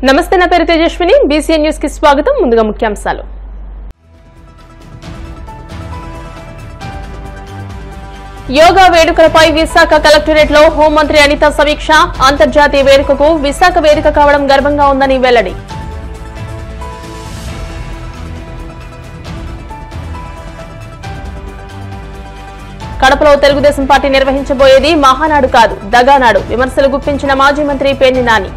నమస్తే, నా పేరు తేజస్విని. బీసీఎన్ న్యూస్ కి స్వాగతం. ముందుగా ముఖ్యాంశాలు. యోగా వేడుకలపై విశాఖ కలెక్టరేట్ లో హోంమంత్రి అనిత సమీక్ష. అంతర్జాతీయ వేడుకకు విశాఖ వేదిక కావడం గర్వంగా ఉందని వెల్లడి. కడపలో తెలుగుదేశం పార్టీ నిర్వహించబోయేది మహానాడు కాదు, దగానాడు. విమర్శలు గుప్పించిన మాజీ మంత్రి పేర్ని నాని.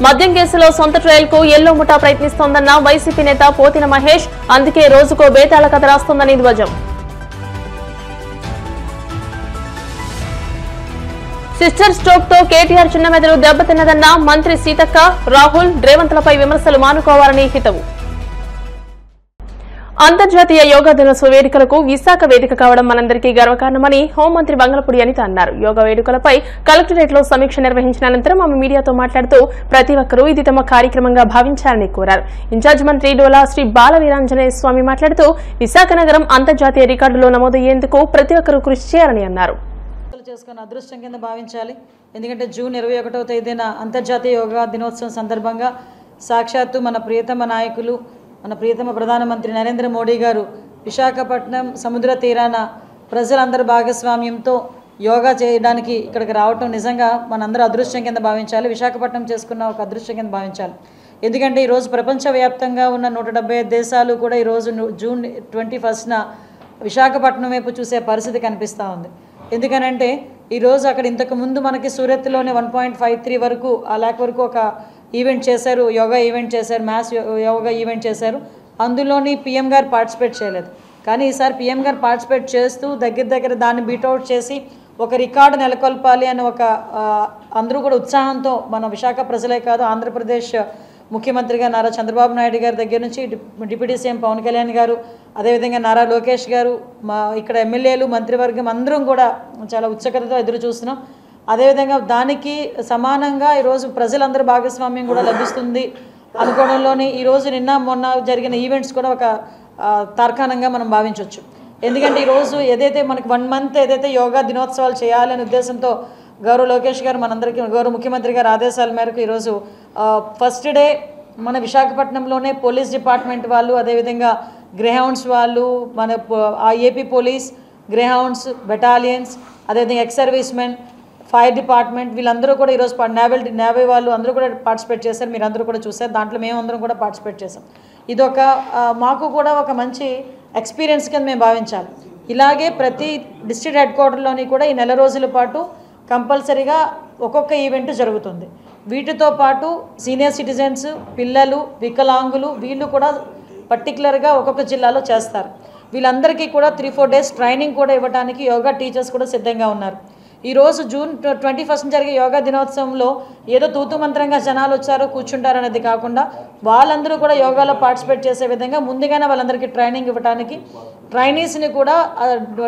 మద్యం కేసులో సొంత ట్రయల్కు ఎల్లో ముఠా ప్రయత్నిస్తోందన్న వైసీపీ నేత పోతిన మహేష్. అందుకే రోజుకో బేతాళ కథ రాస్తోందని ధ్వజం. సిస్టర్ స్ట్రోక్ తో కేటీఆర్ చిన్న మెదడు దెబ్బతిన్నదన్న మంత్రి సీతక్క. రాహుల్, రేవంత్లపై విమర్శలు మానుకోవాలని హితవు. అంతర్జాతీయ యోగా దినోత్సవ వేడుకలకు విశాఖ వేదిక కావడం మనందరికీ గర్వకారణమని హోంమంత్రి బంగళపూడి అనిత అన్నారు. యోగా వేడుకలపై కలెక్టరేట్ లో సమీక్ష నిర్వహించిన అనంతరం ఆమె మీడియాతో మాట్లాడుతూ ప్రతి ఒక్కరూ ఇది తమ కార్యక్రమంగా భావించాలని కోరారు. ఇన్ఛార్జ్ మంత్రి డోలా శ్రీ బాలవీరాంజనేయ స్వామి మాట్లాడుతూ విశాఖ నగరం అంతర్జాతీయ రికార్డులో నమోదయ్యేందుకు ప్రతి ఒక్కరూ కృషి చేయాలని అన్నారు. చేసుకున్న అదృష్టం కింద భావించాలి. ఎందుకంటే జూన్ 21వ తేదీన అంతర్జాతీయ యోగా దినోత్సవం సందర్భంగా సాక్షాత్తు మన ప్రియతమ నాయకులు, మన ప్రియతమ ప్రధానమంత్రి నరేంద్ర మోడీ గారు విశాఖపట్నం సముద్ర తీరాన ప్రజలందరి భాగస్వామ్యంతో యోగా చేయడానికి ఇక్కడికి రావటం నిజంగా మనందరూ అదృష్టం కింద భావించాలి. విశాఖపట్నం చేసుకున్న ఒక అదృష్టం కింద భావించాలి. ఎందుకంటే ఈరోజు ప్రపంచవ్యాప్తంగా ఉన్న 175 దేశాలు కూడా ఈరోజు జూన్ 21న విశాఖపట్నం వైపు చూసే పరిస్థితి కనిపిస్తూ ఉంది. ఎందుకనంటే ఈరోజు అక్కడ ఇంతకుముందు మనకి సూరత్లోనే 1.53 వరకు ఆ లాక్ వరకు ఒక ఈవెంట్ చేశారు, యోగా ఈవెంట్ చేశారు, మ్యాథ్స్ యోగా ఈవెంట్ చేశారు. అందులోని పిఎం గారు పార్టిసిపేట్ చేయలేదు. కానీ ఈసారి పిఎం గారు పార్టిసిపేట్ చేస్తూ దగ్గర దాన్ని బీట్అవుట్ చేసి ఒక రికార్డు నెలకొల్పాలి అని ఒక అందరూ కూడా ఉత్సాహంతో మన విశాఖ ప్రజలే కాదు, ఆంధ్రప్రదేశ్ ముఖ్యమంత్రిగా నారా చంద్రబాబు నాయుడు గారి దగ్గర నుంచి డిప్యూటీ సీఎం పవన్ కళ్యాణ్ గారు, అదేవిధంగా నారా లోకేష్ గారు, మా ఇక్కడ ఎమ్మెల్యేలు, మంత్రివర్గం అందరం కూడా చాలా ఉత్సుకతతో ఎదురు చూస్తున్నాం. అదేవిధంగా దానికి సమానంగా ఈరోజు ప్రజలందరూ భాగస్వామ్యం కూడా లభిస్తుంది అనుకోవడంలోని ఈరోజు నిన్న మొన్న జరిగిన ఈవెంట్స్ కూడా ఒక తార్కాణంగా మనం భావించవచ్చు. ఎందుకంటే ఈరోజు ఏదైతే మనకి 1 మంత్ ఏదైతే యోగా దినోత్సవాలు చేయాలనే ఉద్దేశంతో గౌరవ లోకేష్ గారు మనందరికీ, గౌరవ ముఖ్యమంత్రి గారి ఆదేశాల మేరకు ఈరోజు ఫస్ట్ డే మన విశాఖపట్నంలోనే పోలీస్ డిపార్ట్మెంట్ వాళ్ళు, అదేవిధంగా గ్రేహౌండ్స్ వాళ్ళు, మన ఏపీ పోలీస్, గ్రేహౌండ్స్, బెటాలియన్స్, అదేవిధంగా ex service men, fire department వీళ్ళందరూ కూడా ఈరోజు నేవీ వాళ్ళు అందరూ కూడా పార్టిసిపేట్ చేశారు. మీరు అందరూ కూడా చూశారు. దాంట్లో మేమందరం కూడా పార్టిసిపేట్ చేశాం. ఇదొక మాకు కూడా ఒక మంచి ఎక్స్పీరియన్స్ కింద మేము భావించాలి. ఇలాగే ప్రతి డిస్ట్రిక్ట్ హెడ్ క్వార్టర్లోని కూడా ఈ నెల రోజుల పాటు కంపల్సరీగా ఒక్కొక్క ఈవెంట్ జరుగుతుంది. వీటితో పాటు సీనియర్ సిటిజన్స్, పిల్లలు, వికలాంగులు వీళ్ళు కూడా పర్టికులర్గా ఒక్కొక్క జిల్లాలో చేస్తారు. వీళ్ళందరికీ కూడా 3-4 డేస్ ట్రైనింగ్ కూడా ఇవ్వడానికి యోగా టీచర్స్ కూడా సిద్ధంగా ఉన్నారు. ఈరోజు జూన్ 21 జరిగే యోగా దినోత్సవంలో ఏదో తూతు మంత్రంగా జనాలు వచ్చారు కూర్చుంటారు అనేది కాకుండా వాళ్ళందరూ కూడా యోగాలో పార్టిసిపేట్ చేసే విధంగా ముందుగానే వాళ్ళందరికీ ట్రైనింగ్ ఇవ్వడానికి ట్రైనీస్ని కూడా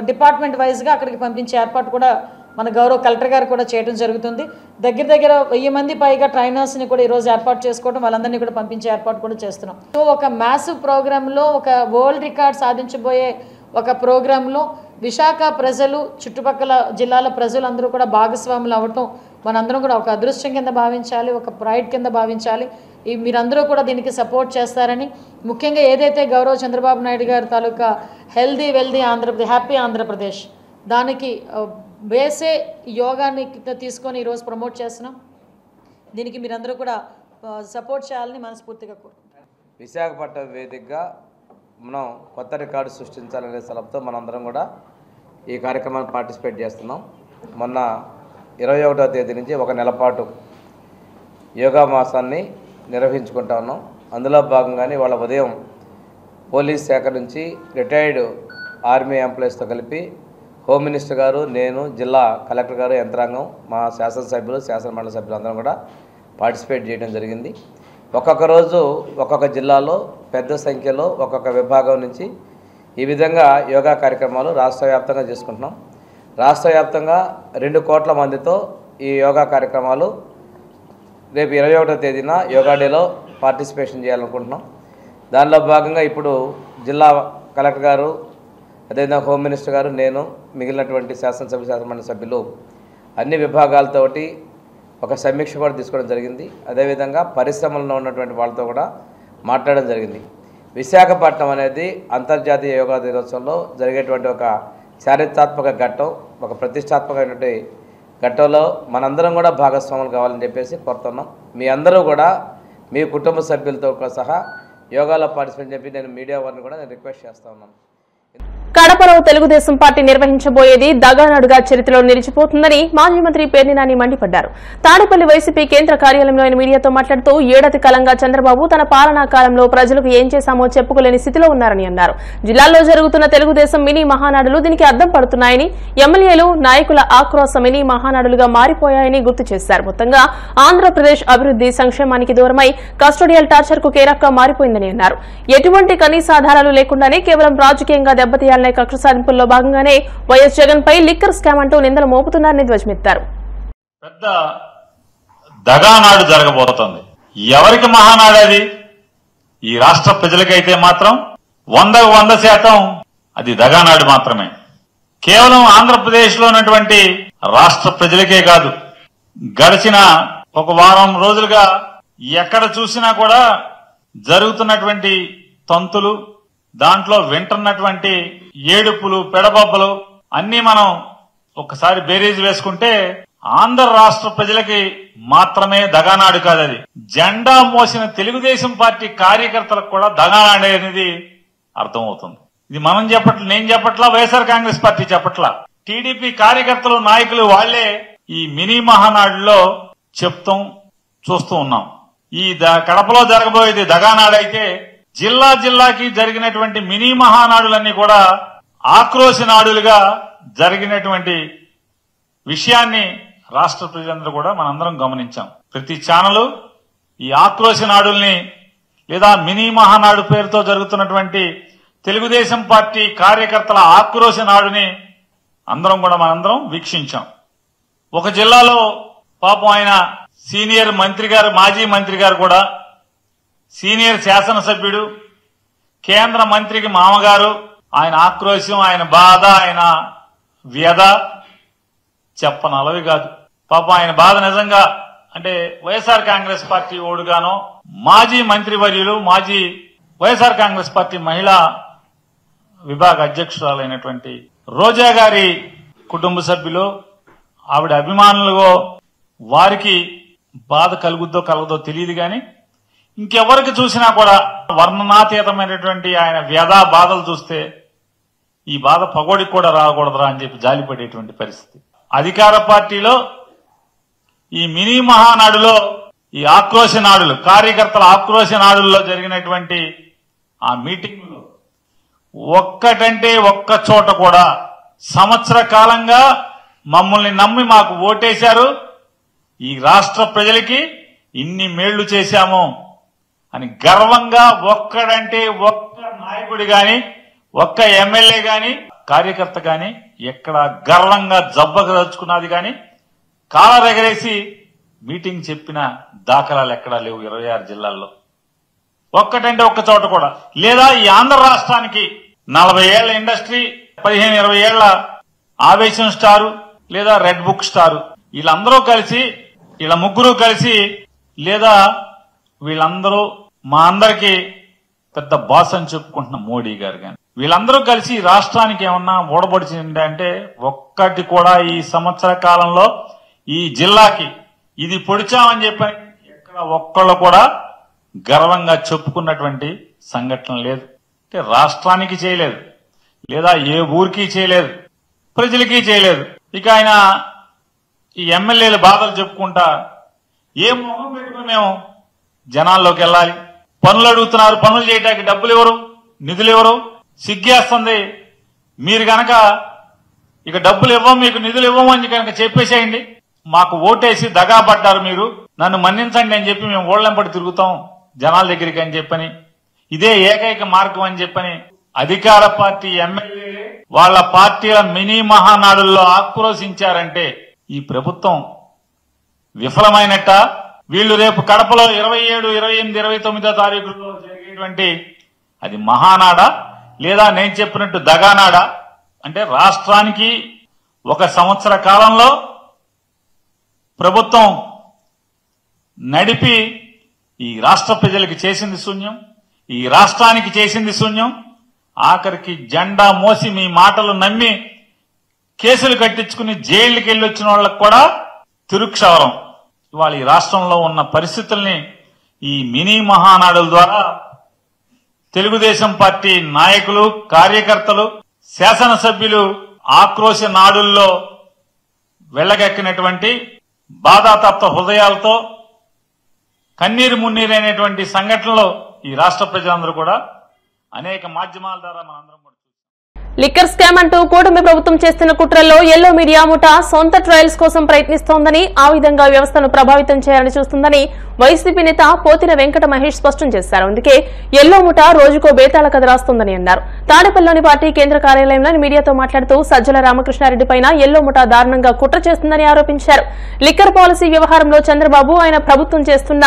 డిపార్ట్మెంట్ వైజ్గా అక్కడికి పంపించే ఏర్పాటు కూడా మన గౌరవ కలెక్టర్ గారు కూడా చేయడం జరుగుతుంది. దగ్గర 1000 మంది పైగా ట్రైనర్స్ని కూడా ఈరోజు ఏర్పాటు చేసుకోవడం, వాళ్ళందరినీ కూడా పంపించే ఏర్పాటు కూడా చేస్తున్నాం. సో ఒక మ్యాసివ్ ప్రోగ్రాంలో, ఒక వరల్డ్ రికార్డ్ సాధించబోయే ఒక ప్రోగ్రాంలో విశాఖ ప్రజలు, చుట్టుపక్కల జిల్లాల ప్రజలందరూ కూడా భాగస్వాములు అవ్వటం మనందరం కూడా ఒక అదృష్టం కింద భావించాలి, ఒక ప్రైడ్ కింద భావించాలి. మీరందరూ కూడా దీనికి సపోర్ట్ చేస్తారని, ముఖ్యంగా ఏదైతే గౌరవ చంద్రబాబు నాయుడు గారి తాలూకా healthy wealthy Andhra Pradesh, happy Andhra Pradesh దానికి బేసే యోగాని తీసుకొని ఈరోజు ప్రమోట్ చేస్తున్నాం. దీనికి మీరందరూ కూడా సపోర్ట్ చేయాలని మనస్ఫూర్తిగా కోరుకుంటున్నాం. విశాఖపట్నం వేదికగా మనం కొత్త రికార్డు సృష్టించాలనే స్థలంతో మనందరం కూడా ఈ కార్యక్రమాన్ని పార్టిసిపేట్ చేస్తున్నాం. మొన్న 21వ తేదీ నుంచి ఒక నెల పాటు యోగా మాసాన్ని నిర్వహించుకుంటా ఉన్నాం. అందులో భాగంగానే వాళ్ళ ఉదయం పోలీస్ శాఖ నుంచి రిటైర్డ్ ఆర్మీ ఎంప్లాయీస్తో కలిపి హోమ్ మినిస్టర్ గారు, నేను, జిల్లా కలెక్టర్ గారు, యంత్రాంగం, మా శాసనసభ్యులు, శాసనమండలి సభ్యులు అందరం కూడా పార్టిసిపేట్ చేయడం జరిగింది. ఒక్కొక్క రోజు ఒక్కొక్క జిల్లాలో పెద్ద సంఖ్యలో ఒక్కొక్క విభాగం నుంచి ఈ విధంగా యోగా కార్యక్రమాలు రాష్ట్ర వ్యాప్తంగా చేసుకుంటున్నాం. రాష్ట్ర వ్యాప్తంగా 2 కోట్ల మందితో ఈ యోగా కార్యక్రమాలు రేపు 21వ తేదీన యోగా డేలో పార్టిసిపేషన్ చేయాలనుకుంటున్నాం. దానిలో భాగంగా ఇప్పుడు జిల్లా కలెక్టర్ గారు, అదేవిధంగా హోమ్ మినిస్టర్ గారు, నేను, మిగిలినటువంటి శాసనమండలి సభ్యులు అన్ని విభాగాలతోటి ఒక సమీక్ష కూడా తీసుకోవడం జరిగింది. అదేవిధంగా పరిశ్రమల్లో ఉన్నటువంటి వాళ్ళతో కూడా మాట్లాడడం జరిగింది. విశాఖపట్నం అనేది అంతర్జాతీయ యోగా దినోత్సవంలో జరిగేటువంటి ఒక చారిత్రాత్మక ఘట్టం, ఒక ప్రతిష్టాత్మకమైనటువంటి ఘట్టంలో మనందరం కూడా భాగస్వాములు కావాలని చెప్పేసి కోరుతున్నాం. మీ అందరూ కూడా మీ కుటుంబ సభ్యులతో సహా యోగాలో పార్టిసిపేట్ చెప్పి నేను మీడియా వారిని కూడా నేను రిక్వెస్ట్ చేస్తూ ఉన్నాను. కడపలో తెలుగుదేశం పార్టీ నిర్వహించబోయేది దగానాడుగా చరిత్రలో నిలిచిపోతుందని మాజీ మంత్రి పేర్ని నాని మండిపడ్డారు. తాడేపల్లి వైసీపీ కేంద్ర కార్యాలయంలో ఆయన మీడియాతో మాట్లాడుతూ ఏడాది కాలంగా చంద్రబాబు తన పాలనా కాలంలో ప్రజలకు ఏం చేశామో చెప్పుకోలేని స్థితిలో ఉన్నారని అన్నారు. జిల్లాల్లో జరుగుతున్న తెలుగుదేశం మినీ మహానాడులు దీనికి అద్దం పడుతున్నాయని, ఎమ్మెల్యేలు నాయకుల ఆక్రోశ మినీ మహానాడులుగా మారిపోయాయని గుర్తు చేశారు. మొత్తంగా ఆంధ్రప్రదేశ్ అభివృద్ది సంక్షేమానికి దూరమై కస్టోడియల్ టార్చర్ కు కేరఫ్గా మారిపోయిందని అన్నారు. ఎటువంటి కనీసాధారాలు లేకుండానే కేవలం రాజకీయంగా దెబ్బతీయాలని కక్ష సాధింపుల్లో భాగంగానే వైఎస్ జగన్ పై లిక్కర్ స్కామ్ అంటూ నిందలు మోపుతున్నారని ధ్వజమెత్తారు. పెద్ద దగానాడు జరగబోతోంది. ఎవరికి మహానాడు అది? ఈ రాష్ట్ర ప్రజలకైతే మాత్రం 100% అది దగానాడు మాత్రమే. కేవలం ఆంధ్రప్రదేశ్ లో ఉన్నటువంటి రాష్ట్ర ప్రజలకే కాదు, గడిచిన ఒక వారం రోజులుగా ఎక్కడ చూసినా కూడా జరుగుతున్నటువంటి తంతులు, దాంట్లో వింటున్నటువంటి ఏడుపులు, పెడబొబ్బలు అన్ని మనం ఒకసారి బేరీజ్ వేసుకుంటే ఆంధ్ర రాష్ట్ర ప్రజలకి మాత్రమే దగానాడు కాదది. జెండా మోసిన తెలుగుదేశం పార్టీ కార్యకర్తలకు కూడా దగానాడు అనేది అర్థమవుతుంది. ఇది మనం చెప్పట్లా, నేను చెప్పట్లా, వైఎస్ఆర్ కాంగ్రెస్ పార్టీ చెప్పట్లా. టీడీపీ కార్యకర్తలు, నాయకులు వాళ్లే ఈ మినీ మహానాడులో చెప్తాం, చూస్తూ ఉన్నాం. ఈ కడపలో జరగబోయేది దగానాడైతే జిల్లా జిల్లాకి జరిగినటువంటి మినీ మహానాడులన్నీ కూడా ఆక్రోశ నాడులుగా జరిగినటువంటి విషయాన్ని రాష్ట్ర ప్రజలందరూ కూడా మనందరం గమనించాం. ప్రతి ఛానల్ ఈ ఆక్రోశ నాడుల్ని లేదా మినీ మహానాడు పేరుతో జరుగుతున్నటువంటి తెలుగుదేశం పార్టీ కార్యకర్తల ఆక్రోశ నాడుని మనందరం వీక్షించాం. ఒక జిల్లాలో పాపం ఆయన సీనియర్ మంత్రి గారు, మాజీ మంత్రి గారు కూడా, సీనియర్ శాసనసభ్యుడు, కేంద్ర మంత్రికి మామగారు, ఆయన ఆక్రోశం, ఆయన బాధ, ఆయన వ్యధ చెప్పనలవి కాదు. పాపం ఆయన బాధ నిజంగా అంటే వైఎస్ఆర్ కాంగ్రెస్ పార్టీ ఓడుగానో, మాజీ మంత్రివర్యులు, మాజీ వైఎస్ఆర్ కాంగ్రెస్ పార్టీ మహిళా విభాగ అధ్యక్షురాలైనటువంటి రోజా గారి కుటుంబ సభ్యులు, ఆవిడ అభిమానులుగో వారికి బాధ కలుగుద్దో కలగదో తెలియదు గాని ఇంకెవరికి చూసినా కూడా వర్ణనాతీతమైనటువంటి ఆయన వ్యధా బాధలు చూస్తే ఈ బాధ పగోడికి కూడా రాకూడదురా అని చెప్పి జాలిపడేటువంటి పరిస్థితి. అధికార పార్టీలో ఈ మినీ మహానాడులో ఈ ఆక్రోశ నాడులు, కార్యకర్తల ఆక్రోశ నాడుల్లో జరిగినటువంటి ఆ మీటింగ్లో ఒక్కటంటే ఒక్క చోట కూడా సంవత్సర కాలంగా మమ్మల్ని నమ్మి మాకు ఓటేశారు, ఈ రాష్ట్ర ప్రజలకి ఇన్ని మేళ్లు చేశాము అని గర్వంగా ఒక్కడంటే ఒక్క నాయకుడి గాని, ఒక్క ఎమ్మెల్యే గాని, కార్యకర్త గాని ఎక్కడ గర్వంగా జబ్బకు దచ్చుకున్నది గాని, కాలరెగరేసి మీటింగ్ చెప్పిన దాఖలాలు ఎక్కడా లేవు 26 జిల్లాల్లో. ఒక్కటంటే ఒక్క చోట కూడా. లేదా ఈ ఆంధ్ర రాష్ట్రానికి 40 ఏళ్ల ఇండస్ట్రీ, 15-20 ఏళ్ల ఆవేశం స్టారు లేదా రెడ్ బుక్ స్టారు, వీళ్ళందరూ కలిసి, వీళ్ళ ముగ్గురు కలిసి, లేదా వీళ్ళందరూ మా అందరికీ పెద్ద బాస్ అని చెప్పుకుంటున్న మోడీ గారు గాని, వీళ్ళందరూ కలిసి రాష్ట్రానికి ఏమన్నా ఓడబడిచింది అంటే ఒక్కటి కూడా ఈ సంవత్సర కాలంలో ఈ జిల్లాకి ఇది పొడిచామని చెప్పని ఎక్కడ ఒక్కళ్ళు కూడా గర్వంగా చెప్పుకున్నటువంటి సంఘటన లేదు. అంటే రాష్ట్రానికి చేయలేదు, లేదా ఏ ఊరికి చేయలేదు, ప్రజలకి చేయలేదు. ఇక ఆయన ఈ ఎమ్మెల్యేల బాధలు చెప్పుకుంటా ఏ మొహం పెట్టుకుని మేము జనాల్లోకి వెళ్ళాలి? పనులు అడుగుతున్నారు, పనులు చేయడానికి డబ్బులు ఎవరు, నిధులు ఎవరు? సిగ్గేస్తుంది. మీరు గనక ఇక డబ్బులు ఇవ్వం, మీకు నిధులు ఇవ్వమని కనుక చెప్పేసేయండి, మాకు ఓటేసి దగాపడ్డారు, మీరు నన్ను మన్నించండి అని చెప్పి మేము ఓళ్లెంపడి తిరుగుతాం జనాల దగ్గరికి అని చెప్పని, ఇదే ఏకైక మార్గం అని చెప్పని అధికార పార్టీ ఎమ్మెల్యేలే వాళ్ళ పార్టీల మినీ మహానాడుల్లో ఆక్రోశించారంటే ఈ ప్రభుత్వం విఫలమైనట్ట. వీళ్లు రేపు కడపలో 27, 28, 29 తారీఖుల్లో జరిగేటువంటి అది మహానాడ, లేదా నేను చెప్పినట్టు దగానాడా? అంటే రాష్ట్రానికి 1 సంవత్సర కాలంలో ప్రభుత్వం నడిపి ఈ రాష్ట్ర ప్రజలకు చేసింది శూన్యం, ఈ రాష్ట్రానికి చేసింది శూన్యం. ఆఖరికి జెండా మోసి మీ మాటలు నమ్మి కేసులు కట్టించుకుని జైళ్లకు వెళ్ళొచ్చిన వాళ్ళకు కూడా తిరుక్షవరం. ఇవాళ ఈ రాష్ట్రంలో ఉన్న పరిస్థితుల్ని ఈ మినీ మహానాడుల ద్వారా తెలుగుదేశం పార్టీ నాయకులు, కార్యకర్తలు, శాసనసభ్యులు ఆక్రోశ నాడుల్లో వెళ్లగక్కినటువంటి బాధాతప్త హృదయాలతో కన్నీరు మున్నీరైనటువంటి సంఘటనలు ఈ రాష్ట్ర ప్రజలందరూ కూడా అనేక మాధ్యమాల ద్వారా మనందరం కూడా లిక్కర్ స్కామ్ అంటూ కూటమి ప్రభుత్వం చేస్తున్న కుట్రల్లో ఎల్లో మీడియా ముఠా సొంత ట్రయల్స్ కోసం ప్రయత్నిస్తోందని, ఆ విధంగా వ్యవస్థను ప్రభావితం చేయాలని చూస్తుందని వైసీపీ నేత పోతిన వెంకట మహేష్ స్పష్టం చేశారు. అందుకే ఎల్లో ముఠా రోజుకో బేతాళ కథ రాస్తోందని అన్నారు. తాడేపల్లిలోని పార్టీ కేంద్ర కార్యాలయంలో మీడియాతో మాట్లాడుతూ సజ్జల రామకృష్ణారెడ్డి పైన ఎల్లో ముఠా దారుణంగా కుట్ర చేస్తుందని ఆరోపించారు. లిక్కర్ పాలసీ వ్యవహారంలో చంద్రబాబు, ఆయన ప్రభుత్వం చేస్తున్న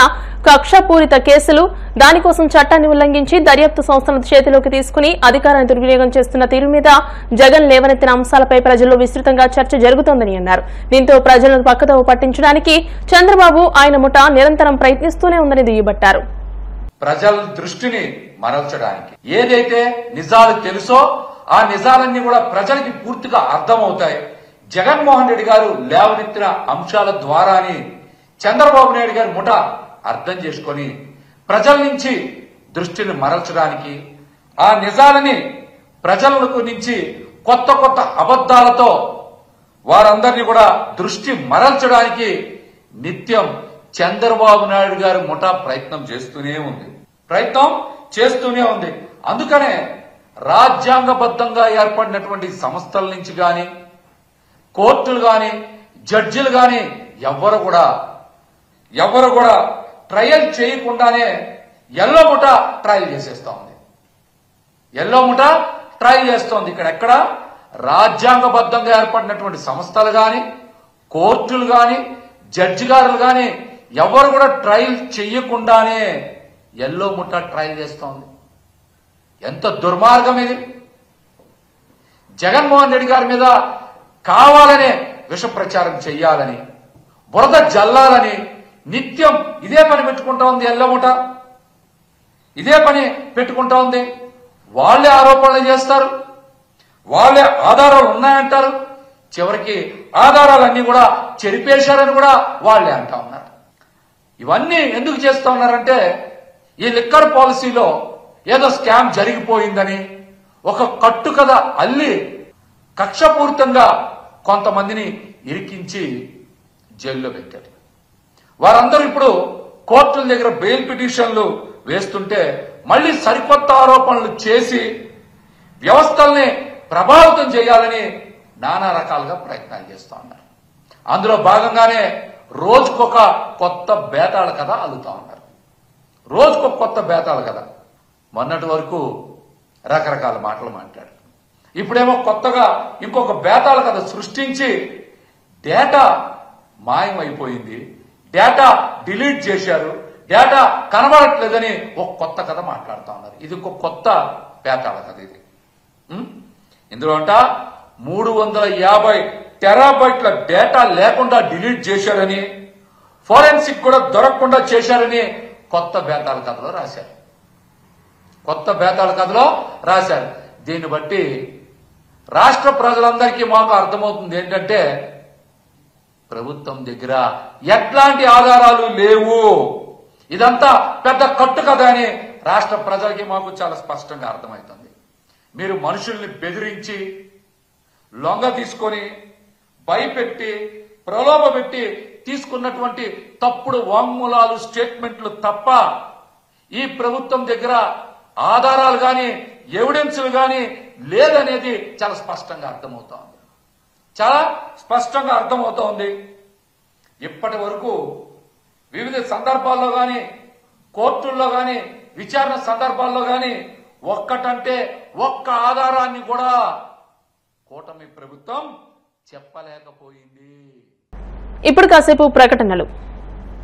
కక్షపూరిత కేసులు, దానికోసం చట్టాన్ని ఉల్లంఘించి దర్యాప్తు సంస్థలను చేతిలోకి తీసుకుని అధికారాన్ని దుర్వినియోగం చేస్తున్న తీరు మీద జగన్ లేవనెత్తిన అంశాలపై ప్రజల్లో విస్తృతంగా చర్చ జరుగుతోందని అన్నారు. దీంతో ప్రజలను పక్కదోవ పట్టించడానికి చంద్రబాబు, ఆయన ముఠా నిరంతరం ప్రయత్నిస్తూనే ఉందని దుయ్యబట్టారు. ప్రజల దృష్టిని మరల్చడానికి ఏదైతే నిజాలు తెలుసో ఆ నిజాలన్నీ కూడా ప్రజలకి పూర్తిగా అర్థమవుతాయి. జగన్మోహన్ రెడ్డి గారు లేవనెత్తిన అంశాల ద్వారాని చంద్రబాబు నాయుడు గారి ముఠా అర్థం చేసుకొని ప్రజల నుంచి దృష్టిని మరల్చడానికి, ఆ నిజాలని ప్రజలకు నుంచి కొత్త కొత్త అబద్దాలతో వారందరినీ కూడా దృష్టి మరల్చడానికి నిత్యం చంద్రబాబు నాయుడు గారి ముఠా ప్రయత్నం చేస్తూనే ఉంది. అందుకనే రాజ్యాంగబద్ధంగా ఏర్పడినటువంటి సంస్థల నుంచి గాని, కోర్టులు గాని, జడ్జిలు గాని ఎవరు కూడా ట్రయల్ చేయకుండానే ఎల్లో ముఠా ట్రయల్ చేసేస్తా ఉంది. ఎల్లో ముఠా ట్రయల్ చేస్తోంది. ఇక్కడ రాజ్యాంగబద్ధంగా ఏర్పడినటువంటి సంస్థలు గాని, కోర్టులు గాని, జడ్జి గారులు గాని ఎవరు కూడా ట్రయల్ చెయ్యకుండానే ఎల్లో ముఠా ట్రయల్ చేస్తోంది. ఎంత దుర్మార్గం ఇది! జగన్మోహన్ రెడ్డి గారి మీద కావాలనే విష ప్రచారం చెయ్యాలని, బురద జల్లాలని నిత్యం ఇదే పని పెట్టుకుంటా ఉంది. ఎల్లో ముఠా ఇదే పని పెట్టుకుంటా ఉంది. వాళ్లే ఆరోపణలు చేస్తారు, వాళ్లే ఆధారాలు ఉన్నాయంటారు, చివరికి ఆధారాలన్నీ కూడా చెరిపేశారని కూడా వాళ్లే అంటా ఉన్నారు. ఇవన్నీ ఎందుకు చేస్తా ఉన్నారంటే ఈ లిక్కర్ పాలసీలో ఏదో స్కామ్ జరిగిపోయిందని ఒక కట్టుకథ అల్లి కక్షపూరితంగా కొంతమందిని ఇరికించి జైల్లో పెట్టారు. వారందరూ ఇప్పుడు కోర్టుల దగ్గర బెయిల్ పిటిషన్లు వేస్తుంటే మళ్లీ సరికొత్త ఆరోపణలు చేసి వ్యవస్థల్ని ప్రభావితం చేయాలని నానా రకాలుగా ప్రయత్నాలు చేస్తా ఉన్నారు. అందులో భాగంగానే రోజుకొక కొత్త బేతాళ కథ అల్లుతా ఉన్నారు. రోజుకొక కొత్త బేతాళ కథ. మొన్నటి వరకు రకరకాల మాటలు మాట్లాడారు. ఇప్పుడేమో కొత్తగా ఇంకొక బేతాళ కథ సృష్టించి డేటా మాయమైపోయింది, డేటా డిలీట్ చేశారు, డేటా కనబడట్లేదని ఒక కొత్త కథ మాట్లాడుతూ ఉన్నారు. ఇది ఒక కొత్త బేతాళ కథ. ఇది ఇందులో 350 టెరాబైట్ల డేటా లేకుండా డిలీట్ చేశారని, ఫోరెన్సిక్ కూడా దొరకకుండా చేశారని కొత్త బేతాళ కథలో రాశారు. దీన్ని బట్టి రాష్ట్ర ప్రజలందరికీ మాకు అర్థమవుతుంది ఏంటంటే ప్రభుత్వం దగ్గర ఎట్లాంటి ఆధారాలు లేవు, ఇదంతా పెద్ద కట్టు కథ అని రాష్ట్ర ప్రజలకి మాకు చాలా స్పష్టంగా అర్థమవుతుంది. మీరు మనుషుల్ని బెదిరించి, లొంగ తీసుకొని, భయపెట్టి, ప్రలోభపెట్టి తీసుకున్నటువంటి తప్పుడు వాంగ్మూలాలు, స్టేట్మెంట్లు తప్ప ఈ ప్రభుత్వం దగ్గర ఆధారాలు గాని, ఎవిడెన్స్లు గాని లేదనేది చాలా స్పష్టంగా అర్థమవుతోంది. ఇప్పటి వరకు వివిధ సందర్భాల్లో గాని, కోర్టుల్లో గాని, విచారణ సందర్భాల్లో గాని ఒక్కటంటే ఒక్క ఆధారాన్ని కూడా కూటమి ప్రభుత్వం చెప్పలేకపోయింది. ఇప్పుడు కాసేపు ప్రకటనలు.